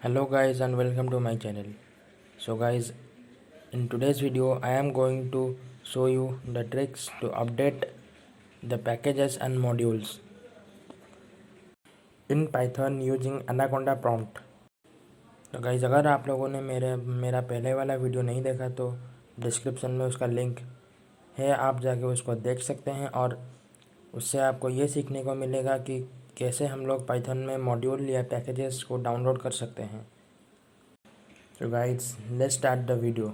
Hello guys and welcome to my channel. So guys, in today's video I am going to show you the tricks to update the packages and modules in Python using Anaconda prompt. तो guys अगर आप लोगों ने मेरा पहले वाला video नहीं देखा तो डिस्क्रिप्शन में उसका लिंक है, आप जाके उसको देख सकते हैं और उससे आपको ये सीखने को मिलेगा कि कैसे हम लोग पाइथन में मॉड्यूल या पैकेजेस को डाउनलोड कर सकते हैं। तो guys let's start the video.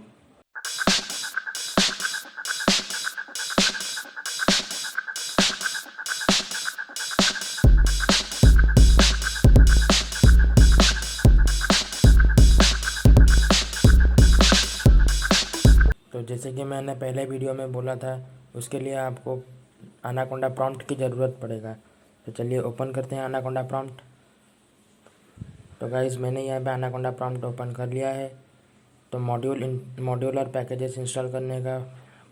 तो जैसे कि मैंने पहले वीडियो में बोला था, उसके लिए आपको अनाकोंडा प्रॉम्प्ट की ज़रूरत पड़ेगा। तो चलिए ओपन करते हैं अनाकोंडा प्रॉम्प्ट। तो गाइज़ मैंने यहाँ पे अनाकोंडा प्रॉम्प्ट ओपन कर लिया है। तो मॉड्यूल और पैकेजेस इंस्टॉल करने का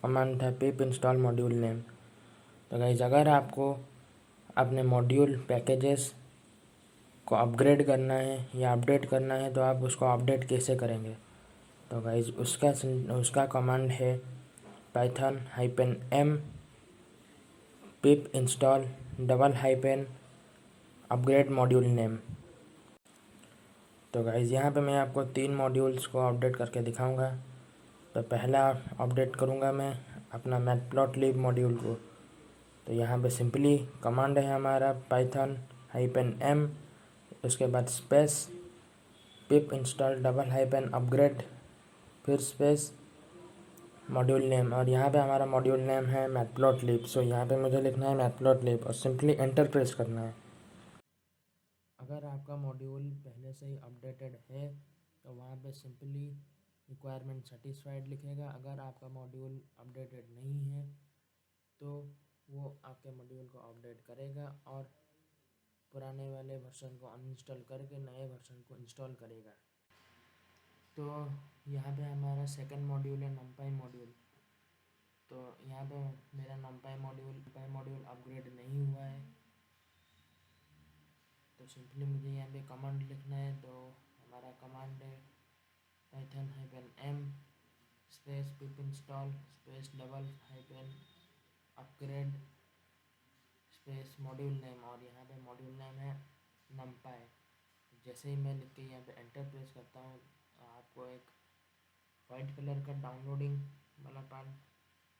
कमांड था पिप इंस्टॉल मॉड्यूल नेम। तो गाइज़ अगर आपको अपने मॉड्यूल पैकेजेस को अपग्रेड करना है या अपडेट करना है तो आप उसको अपडेट कैसे करेंगे। तो गाइज़ उसका कमांड है python-m pip install $upgrade module name. तो गाइज़ यहाँ पे मैं आपको 3 मॉड्यूल्स को अपडेट करके दिखाऊंगा। तो पहला अपडेट करूँगा मैं अपना मैटप्लॉटलिब मॉड्यूल को। तो यहाँ पे सिंपली कमांड है हमारा python-m, उसके बाद स्पेस पिप इंस्टॉल $upgrade फिर स्पेस मॉड्यूल नेम, और यहाँ पे हमारा मॉड्यूल नेम है मैटप्लॉटलिब। सो यहाँ पे मुझे लिखना है मैटप्लॉटलिब और सिंपली एंटर प्रेस करना है। अगर आपका मॉड्यूल पहले से ही अपडेटेड है तो वहाँ पे सिंपली रिक्वायरमेंट सेटिस्फाइड लिखेगा। अगर आपका मॉड्यूल अपडेटेड नहीं है तो वो आपके मॉड्यूल को अपडेट करेगा और पुराने वाले वर्जन को अनइंस्टॉल करके नए वर्जन को इंस्टॉल करेगा। तो यहाँ पे हमारा सेकंड मॉड्यूल है नमपाई मॉड्यूल। तो यहाँ पे मेरा नमपाई मॉड्यूल अपग्रेड नहीं हुआ है, तो सिंपली मुझे यहाँ पे कमांड लिखना है। तो हमारा कमांड है python-m स्पेस पिप install space $upgrade space module name, और यहाँ पे मॉड्यूल नेम है नमपाई। जैसे ही मैं लिख के यहाँ पे एंटर प्रेस करता हूँ आपको एक वाइट कलर का डाउनलोडिंग वाला पार्ट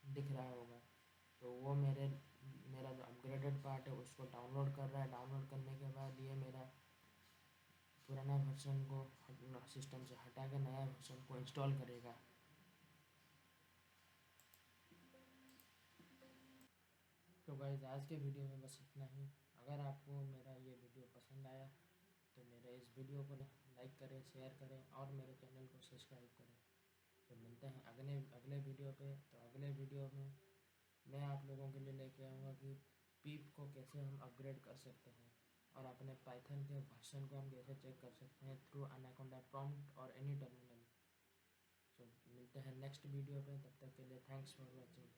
दिख रहा होगा। तो वो मेरा जो अपग्रेडेड पार्ट है उसको डाउनलोड कर रहा है। डाउनलोड करने के बाद ये मेरा पुराना वर्जन को सिस्टम से हटा के नया वर्जन को इंस्टॉल करेगा। तो गाइस आज के वीडियो में बस इतना ही। अगर आपको मेरा ये वीडियो पसंद आया तो मेरे इस वीडियो को लाइक करें, शेयर करें और मेरे चैनल को सब्सक्राइब करें। तो मिलते हैं अगले वीडियो पे। तो अगले वीडियो में मैं आप लोगों के लिए लेके आऊँगा कि पीप को कैसे हम अपग्रेड कर सकते हैं और अपने पाइथन के वर्जन को हम कैसे चेक कर सकते हैं थ्रू अनाकोंडा प्रॉम्प्ट और एनी टर्मिनल। सो मिलते हैं नेक्स्ट वीडियो पे, तब तक के लिए थैंक्स फॉर वॉचिंग।